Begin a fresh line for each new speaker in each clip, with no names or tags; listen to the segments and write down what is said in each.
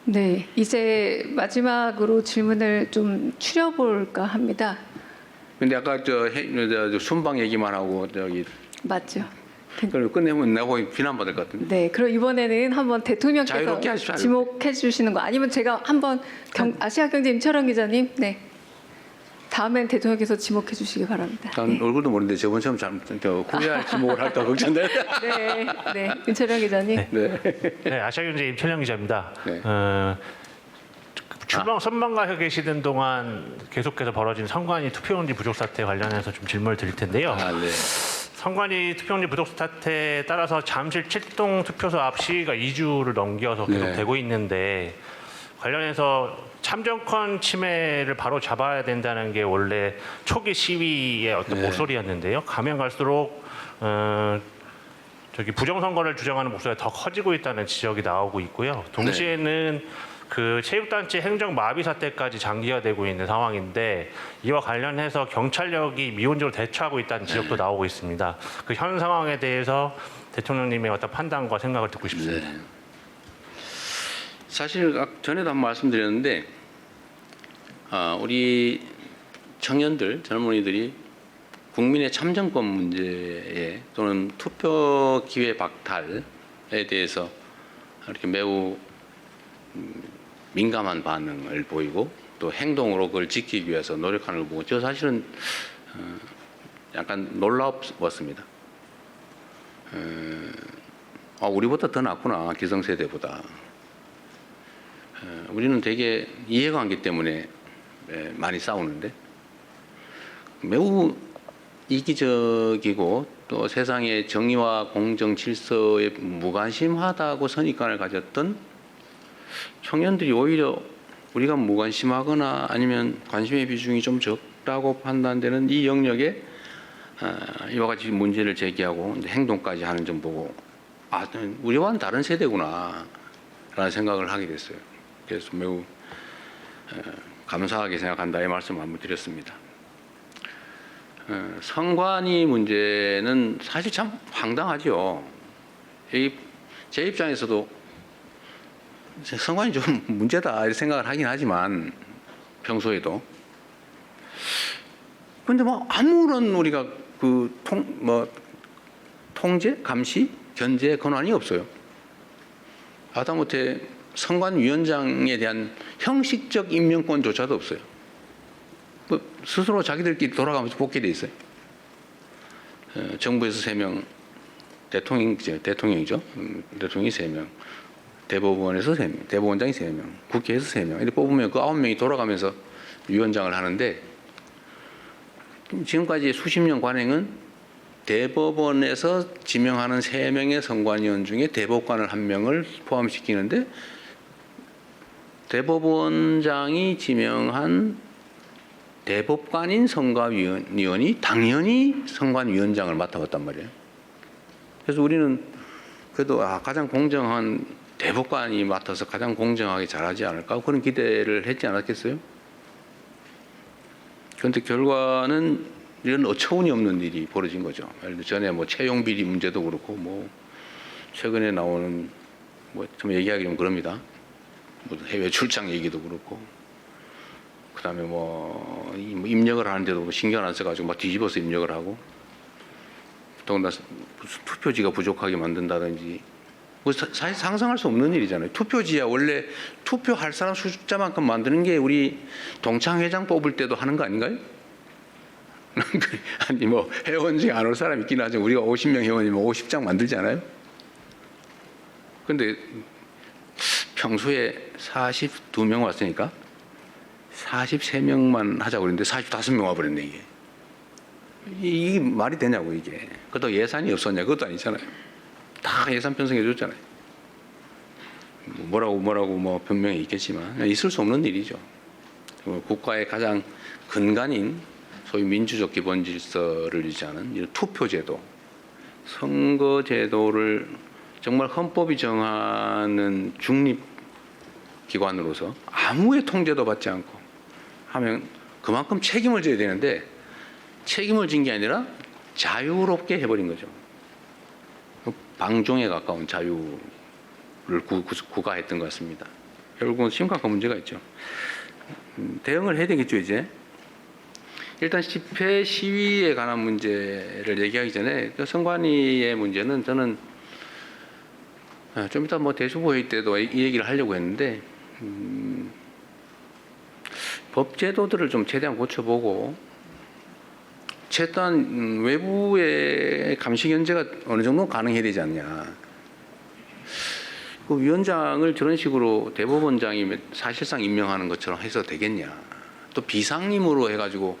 네, 이제 마지막으로 질문을 좀 추려볼까 합니다.
근데 아까 저 순방 얘기만 하고 저기
맞죠?
그걸 끝내면 내가 거의 비난받을 것 같은데.
네, 그럼 이번에는 한번 대통령께서
자유롭게 하십시오.
지목해 주시는 거 아니면 제가 한번 아시아경제 임철원 기자님, 네, 다음엔 대통령께서 지목해 주시기 바랍니다.
난
네.
얼굴도 모르는데 저번처럼 후회할 지목을 할까 걱정돼.
네, 네, 임철원 기자님.
네, 아시아경제 임철영 기자입니다.
네.
선방가에 계시던 동안 계속해서 벌어진 선관위 투표용지 부족 사태 관련해서 좀 질문을 드릴 텐데요.
아, 네.
선관위 투표용지 부족 사태에 따라서 잠실 7동 투표소 앞 시위가 2주를 넘겨서 계속
네.
되고 있는데 관련해서 참정권 침해를 바로 잡아야 된다는 게 원래 초기 시위의 어떤
네.
목소리였는데요. 가면 갈수록 저기 부정선거를 주장하는 목소리가 더 커지고 있다는 지적이 나오고 있고요. 동시에는 그 체육단체 행정 마비 사태까지 장기화되고 있는 상황인데 이와 관련해서 경찰력이 미온적으로 대처하고 있다는 지적도 나오고 있습니다. 그 현 상황에 대해서 대통령님의 어떤 판단과 생각을 듣고 싶습니다.
네. 사실 전에도 한번 말씀드렸는데 우리 청년들, 젊은이들이 국민의 참정권 문제에 또는 투표 기회 박탈에 대해서 이렇게 매우 민감한 반응을 보이고 또 행동으로 그걸 지키기 위해서 노력하는 걸 보고 저 사실은 약간 놀라웠습니다. 우리보다 더 낫구나, 기성세대보다. 우리는 되게 이해관계 때문에 많이 싸우는데 매우 이기적이고 또 세상의 정의와 공정 질서에 무관심하다고 선입관을 가졌던 청년들이 오히려 우리가 무관심하거나 아니면 관심의 비중이 좀 적다고 판단되는 이 영역에 이와 같이 문제를 제기하고 행동까지 하는 점 보고 우리와는 다른 세대구나 라는 생각을 하게 됐어요. 그래서 매우 감사하게 생각한다 이 말씀을 한번 드렸습니다. 선관위 문제는 사실 참 황당하죠. 제 입장에서도 선관위 좀 문제다 이렇게 생각을 하긴 하지만 평소에도 근데 뭐 아무런 우리가 통제, 감시, 견제 권한이 없어요. 하다못해 선관위원장에 대한 형식적 임명권조차도 없어요. 스스로 자기들끼리 돌아가면서 뽑게 돼 있어요. 정부에서 3명, 대통령이죠. 대통령이 3명, 대법원에서 3명, 대법원장이 3명, 국회에서 3명. 이렇게 뽑으면 그 9명이 돌아가면서 위원장을 하는데 지금까지 수십 년 관행은 대법원에서 지명하는 3명의 선관위원 중에 대법관을 1명을 포함시키는데 대법원장이 지명한 대법관인 선관위원이 당연히 선관위원장을 맡아왔단 말이에요. 그래서 우리는 그래도 가장 공정한 대법관이 맡아서 가장 공정하게 잘하지 않을까 그런 기대를 했지 않았겠어요? 그런데 결과는 이런 어처구니 없는 일이 벌어진 거죠. 예를 들어 전에 뭐 채용 비리 문제도 그렇고 뭐 최근에 나오는 뭐 좀 얘기하기 좀 그럽니다. 뭐 해외 출장 얘기도 그렇고 그다음에 뭐 입력을 하는데도 신경 안 써가지고 막 뒤집어서 입력을 하고 더군다나 투표지가 부족하게 만든다든지 뭐 사실 상상할 수 없는 일이잖아요. 투표지야 원래 투표할 사람 숫자만큼 만드는 게 우리 동창회장 뽑을 때도 하는 거 아닌가요? 아니 뭐 회원 중에 안 올 사람 있긴 하죠. 우리가 50명 회원이면 50장 만들잖아요. 근데 평소에 42명 왔으니까 43명만 하자고 그랬는데 45명 와버렸네 이게. 이게 말이 되냐고 이게. 그것도 예산이 없었냐 그것도 아니잖아요. 다 예산 편성해 줬잖아요. 뭐라고 뭐 변명이 있겠지만 있을 수 없는 일이죠. 국가의 가장 근간인 소위 민주적 기본 질서를 유지하는 이런 투표제도, 선거제도를 정말 헌법이 정하는 중립기관으로서 아무의 통제도 받지 않고 하면 그만큼 책임을 져야 되는데 책임을 진 게 아니라 자유롭게 해버린 거죠. 방종에 가까운 자유를 구가했던 것 같습니다. 결국은 심각한 문제가 있죠. 대응을 해야 되겠죠 이제. 일단 집회 시위에 관한 문제를 얘기하기 전에 그 선관위의 문제는 저는 좀 이따 뭐 대주보 회의 때도 이 얘기를 하려고 했는데 법 제도들을 좀 최대한 고쳐보고 최소한 외부의 감시 견제가 어느 정도 가능해야 되지 않냐. 그 위원장을 저런 식으로 대법원장이 사실상 임명하는 것처럼 해서 되겠냐. 또 비상임으로 해가지고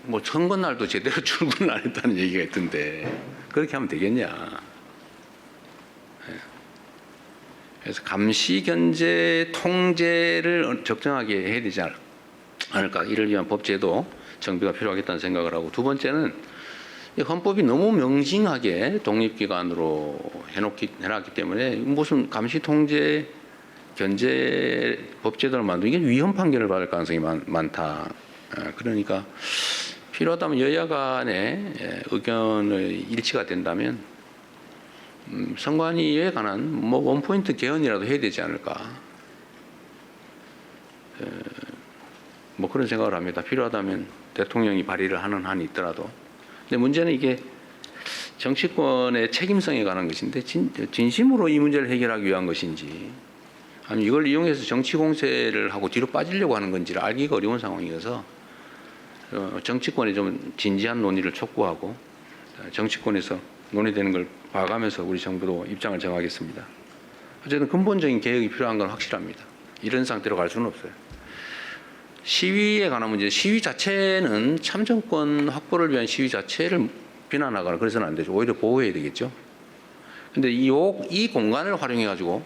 뭐 선거 날도 제대로 출근을 안 했다는 얘기가 있던데 그렇게 하면 되겠냐. 그래서 감시 견제 통제를 적정하게 해야 되지 않을까. 이를 위한 법제도 정비가 필요하겠다는 생각을 하고, 두 번째는 헌법이 너무 명징하게 독립기관으로 해놨기 때문에 무슨 감시 통제 견제 법제도를 만들기 위헌 판결을 받을 가능성이 많다. 그러니까 필요하다면 여야 간의 의견의 일치가 된다면 선관위에 관한 뭐 원포인트 개헌이라도 해야 되지 않을까. 뭐 그런 생각을 합니다. 필요하다면 대통령이 발의를 하는 한이 있더라도. 근데 문제는 이게 정치권의 책임성에 관한 것인데 진심으로 이 문제를 해결하기 위한 것인지 아니면 이걸 이용해서 정치 공세를 하고 뒤로 빠지려고 하는 건지를 알기가 어려운 상황이어서 정치권에 좀 진지한 논의를 촉구하고 정치권에서 논의되는 걸 봐가면서 우리 정부도 입장을 정하겠습니다. 어쨌든 근본적인 개혁이 필요한 건 확실합니다. 이런 상태로 갈 수는 없어요. 시위에 관한 문제, 시위 자체는 참정권 확보를 위한 시위 자체를 비난하거나 그래서는 안 되죠. 오히려 보호해야 되겠죠. 근데 이 공간을 활용해가지고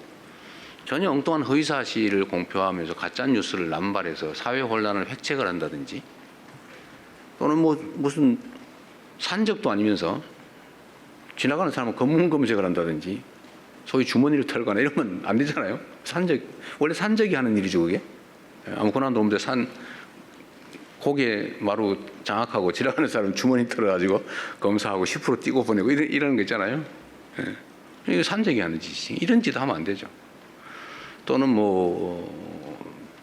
전혀 엉뚱한 허위사실을 공표하면서 가짜뉴스를 남발해서 사회 혼란을 획책을 한다든지 또는 뭐 무슨 산적도 아니면서 지나가는 사람은 검문 검색을 한다든지 소위 주머니를 털거나 이러면 안 되잖아요. 원래 산적이 하는 일이죠, 그게. 아무거나 없는데 고개 마루 장악하고 지나가는 사람 주머니 털어가지고 검사하고 10% 띄고 보내고 이런 거 있잖아요. 이거 산적이 하는 짓이. 이런 짓 하면 안 되죠. 또는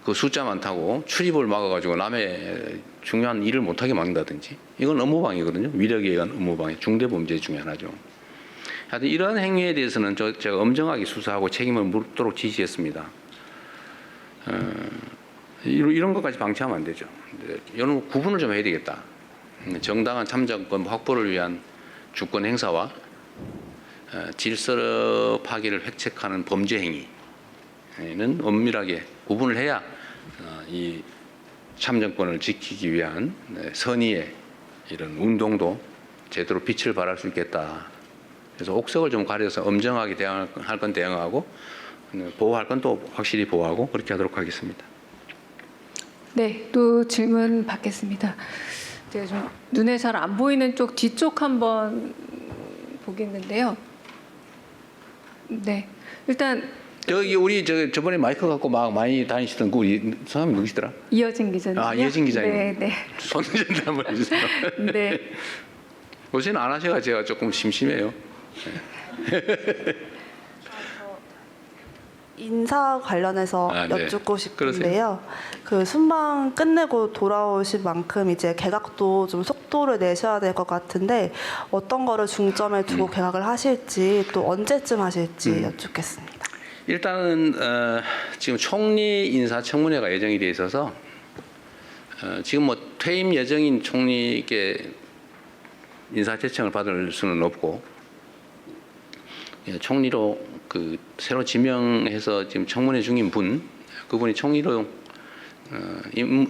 그 숫자 많다고 출입을 막아가지고 남의 중요한 일을 못하게 막는다든지 이건 업무방해거든요. 위력에 의한 업무방해, 중대범죄 중에 하나죠. 하여튼 이런 행위에 대해서는 제가 엄정하게 수사하고 책임을 묻도록 지시했습니다. 이런 것까지 방치하면 안 되죠. 이런 구분을 좀 해야 되겠다. 정당한 참정권 확보를 위한 주권 행사와 질서 파괴를 획책하는 범죄 행위는 엄밀하게 구분을 해야 이 참정권을 지키기 위한 선의의 이런 운동도 제대로 빛을 발할 수 있겠다. 그래서 옥석을 좀 가려서 엄정하게 대응할 건 대응하고 보호할 건 또 확실히 보호하고 그렇게 하도록 하겠습니다.
네, 또 질문 받겠습니다. 제가 좀 눈에 잘 안 보이는 쪽 뒤쪽 한번 보겠는데요. 네, 일단
여기 우리 저번에 마이크 갖고 막 많이 다니시던 그 우리 사람이 누구시더라?
이어진 기자님.
이어진 기자님.
네, 네.
손 좀 한번 해주세요.
네.
요새는 안 하셔가 제가 조금 심심해요.
인사 관련해서
네.
여쭙고 싶은데요. 그 순방 끝내고 돌아오신 만큼 이제 개각도 좀 속도를 내셔야 될 것 같은데 어떤 거를 중점에 두고 개각을 하실지 또 언제쯤 하실지 여쭙겠습니다.
일단은 지금 총리 인사청문회가 예정이 돼 있어서 지금 뭐 퇴임 예정인 총리께 인사제청을 받을 수는 없고 총리로 그 새로 지명해서 지금 청문회 중인 그분이 총리로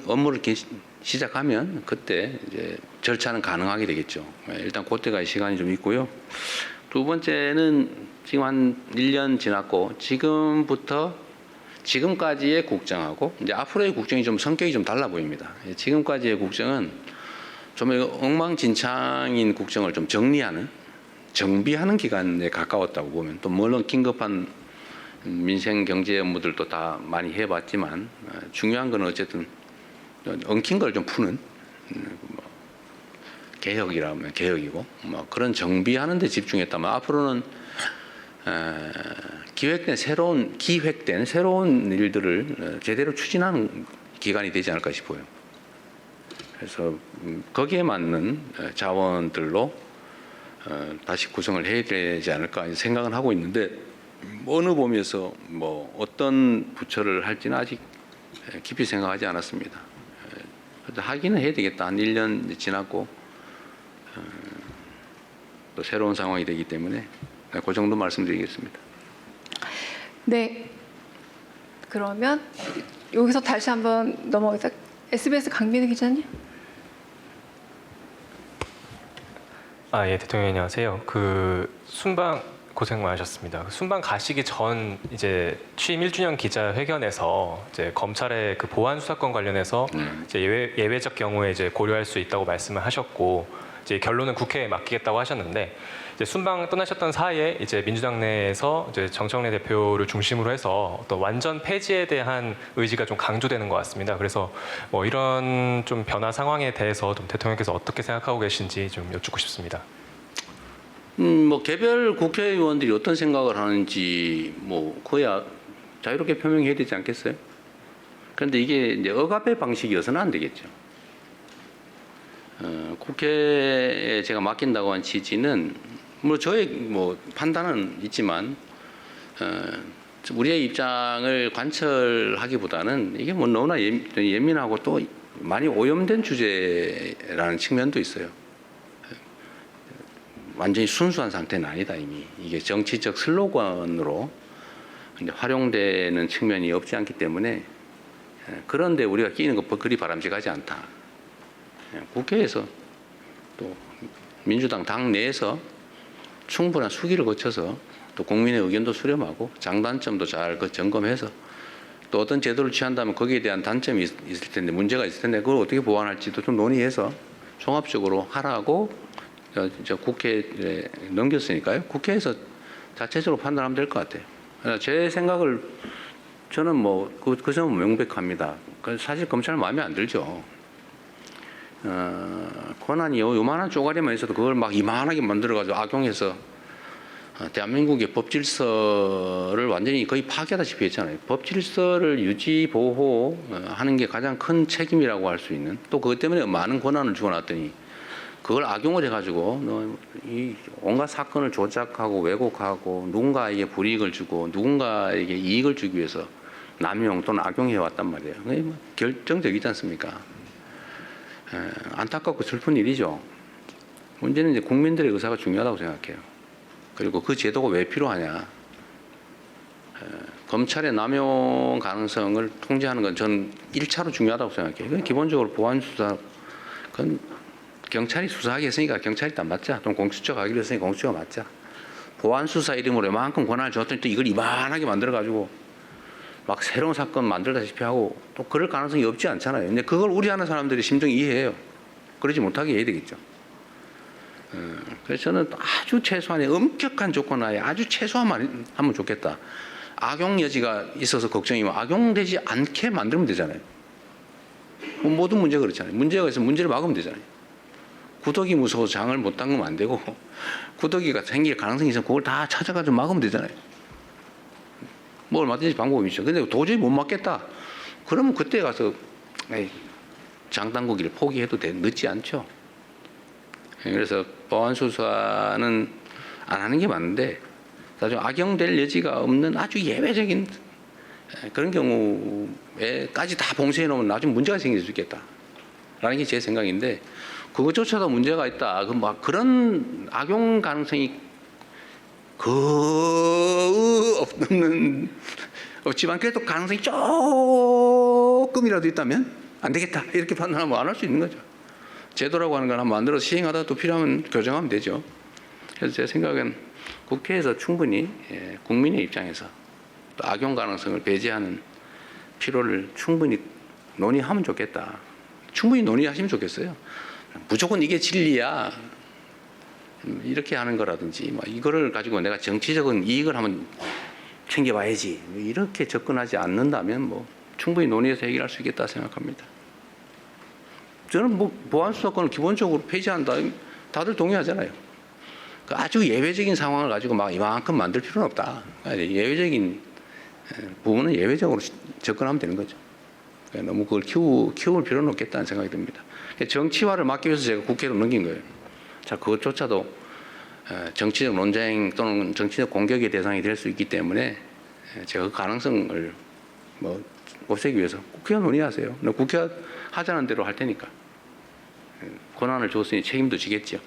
업무를 시작하면 그때 이제 절차는 가능하게 되겠죠. 일단 그때가 시간이 좀 있고요. 두 번째는 지금 한 1년 지났고 지금부터 지금까지의 국정하고 이제 앞으로의 국정이 좀 성격이 좀 달라 보입니다. 지금까지의 국정은 좀 엉망진창인 국정을 좀 정비하는 기간에 가까웠다고 보면, 또 물론 긴급한 민생 경제 업무들도 다 많이 해봤지만 중요한 건 어쨌든 엉킨 걸 좀 푸는 개혁이라면 개혁이고 그런 정비하는 데 집중했다면 앞으로는 기획된 새로운 일들을 제대로 추진하는 기관이 되지 않을까 싶어요. 그래서 거기에 맞는 자원들로 다시 구성을 해야 되지 않을까 생각은 하고 있는데 어느 범위에서 뭐 어떤 부처를 할지는 아직 깊이 생각하지 않았습니다. 하기는 해야 되겠다. 한 1년 지났고 또 새로운 상황이 되기 때문에 그 정도 말씀드리겠습니다.
네. 그러면 여기서 다시 한번 넘어가서 SBS 강민우 기자님.
예, 대통령 안녕하세요. 순방 고생 많으셨습니다. 순방 가시기 전 이제 취임 1주년 기자회견에서 이제 검찰의 보안 수사권 관련해서 이제 예외적 경우에 이제 고려할 수 있다고 말씀을 하셨고 이제 결론은 국회에 맡기겠다고 하셨는데 이제 순방 떠나셨던 사이에 이제 민주당 내에서 이제 정청래 대표를 중심으로 해서 어떤 완전 폐지에 대한 의지가 좀 강조되는 것 같습니다. 그래서 뭐 이런 좀 변화 상황에 대해서 좀 대통령께서 어떻게 생각하고 계신지 좀 여쭙고 싶습니다.
뭐 개별 국회의원들이 어떤 생각을 하는지 뭐 그야 자유롭게 표명해야 되지 않겠어요? 그런데 이게 이제 억압의 방식이어서는 안 되겠죠. 국회에 제가 맡긴다고 한 취지는 뭐 저의 뭐 판단은 있지만 우리의 입장을 관철하기보다는 이게 뭐 너무나 예민하고 또 많이 오염된 주제라는 측면도 있어요. 완전히 순수한 상태는 아니다 이미. 이게 정치적 슬로건으로 이제 활용되는 측면이 없지 않기 때문에 그런데 우리가 끼는 거 그리 바람직하지 않다. 국회에서 또 민주당 당 내에서 충분한 수기를 거쳐서 또 국민의 의견도 수렴하고 장단점도 잘 점검해서 또 어떤 제도를 취한다면 거기에 대한 단점이 있을 텐데 문제가 있을 텐데 그걸 어떻게 보완할지도 좀 논의해서 종합적으로 하라고 국회에 넘겼으니까요. 국회에서 자체적으로 판단하면 될 것 같아요. 제 생각을 저는 뭐 그 점은 명백합니다. 사실 검찰 마음에 안 들죠. 권한이 요만한 쪼가리만 있어도 그걸 막 이만하게 만들어가지고 악용해서 대한민국의 법질서를 완전히 거의 파괴하다시피 했잖아요. 법질서를 유지 보호하는 게 가장 큰 책임이라고 할 수 있는 또 그것 때문에 많은 권한을 주어놨더니 그걸 악용을 해가지고 이 온갖 사건을 조작하고 왜곡하고 누군가에게 불이익을 주고 누군가에게 이익을 주기 위해서 남용 또는 악용해 왔단 말이에요. 그게 뭐 결정적이지 않습니까? 안타깝고 슬픈 일이죠. 문제는 이제 국민들의 의사가 중요하다고 생각해요. 그리고 그 제도가 왜 필요하냐? 검찰의 남용 가능성을 통제하는 건 전 1차로 중요하다고 생각해요. 그건 기본적으로 보안 수사, 그건 경찰이 수사하게 했으니까 경찰이 다 맞자. 또 공수처가 하기로 했으니까 공수처가 맞자. 보안 수사 이름으로 이만큼 권한을 줬더니 또 이걸 이만하게 만들어가지고 막 새로운 사건 만들다시피 하고 또 그럴 가능성이 없지 않잖아요. 근데 그걸 우려하는 사람들이 심정이 이해해요. 그러지 못하게 해야 되겠죠. 그래서 저는 아주 최소한의 엄격한 조건 하에 아주 최소한만 하면 좋겠다. 악용 여지가 있어서 걱정이면 악용되지 않게 만들면 되잖아요. 뭐 모든 문제가 그렇잖아요. 문제가 있으면 문제를 막으면 되잖아요. 구더기 무서워서 장을 못 담그면 안 되고 구더기가 생길 가능성이 있으면 그걸 다 찾아가지고 막으면 되잖아요. 뭐 얼마든지 방법이 있죠. 근데 도저히 못 막겠다. 그러면 그때 가서 장 담그기를 포기해도 늦지 않죠. 그래서 보안 수사는 안 하는 게 맞는데 나중에 악용될 여지가 없는 아주 예외적인 그런 경우에까지 다 봉쇄해 놓으면 나중에 문제가 생길 수 있겠다라는 게 제 생각인데 그것조차도 문제가 있다. 막 그런 악용 가능성이 없지만 그래도 가능성이 조금이라도 있다면 안 되겠다 이렇게 판단하면 안 할 수 있는 거죠. 제도라고 하는 걸 한번 만들어서 시행하다 또 필요하면 교정하면 되죠. 그래서 제 생각은 국회에서 충분히 국민의 입장에서 또 악용 가능성을 배제하는 필요를 충분히 논의하면 좋겠다. 충분히 논의하시면 좋겠어요. 무조건 이게 진리야. 이렇게 하는 거라든지 뭐 이거를 가지고 내가 정치적인 이익을 한번 챙겨봐야지 이렇게 접근하지 않는다면 뭐 충분히 논의해서 해결할 수 있겠다 생각합니다. 저는 뭐 보안 수사권을 기본적으로 폐지한다 다들 동의하잖아요. 그 아주 예외적인 상황을 가지고 막 이만큼 만들 필요는 없다. 예외적인 부분은 예외적으로 접근하면 되는 거죠. 그러니까 너무 그걸 키울 필요는 없겠다는 생각이 듭니다. 정치화를 막기 위해서 제가 국회로 넘긴 거예요. 자, 그것조차도 정치적 논쟁 또는 정치적 공격의 대상이 될 수 있기 때문에 제가 그 가능성을 뭐 없애기 위해서 국회의원 논의하세요. 국회가 하자는 대로 할 테니까 권한을 줬으니 책임도 지겠죠.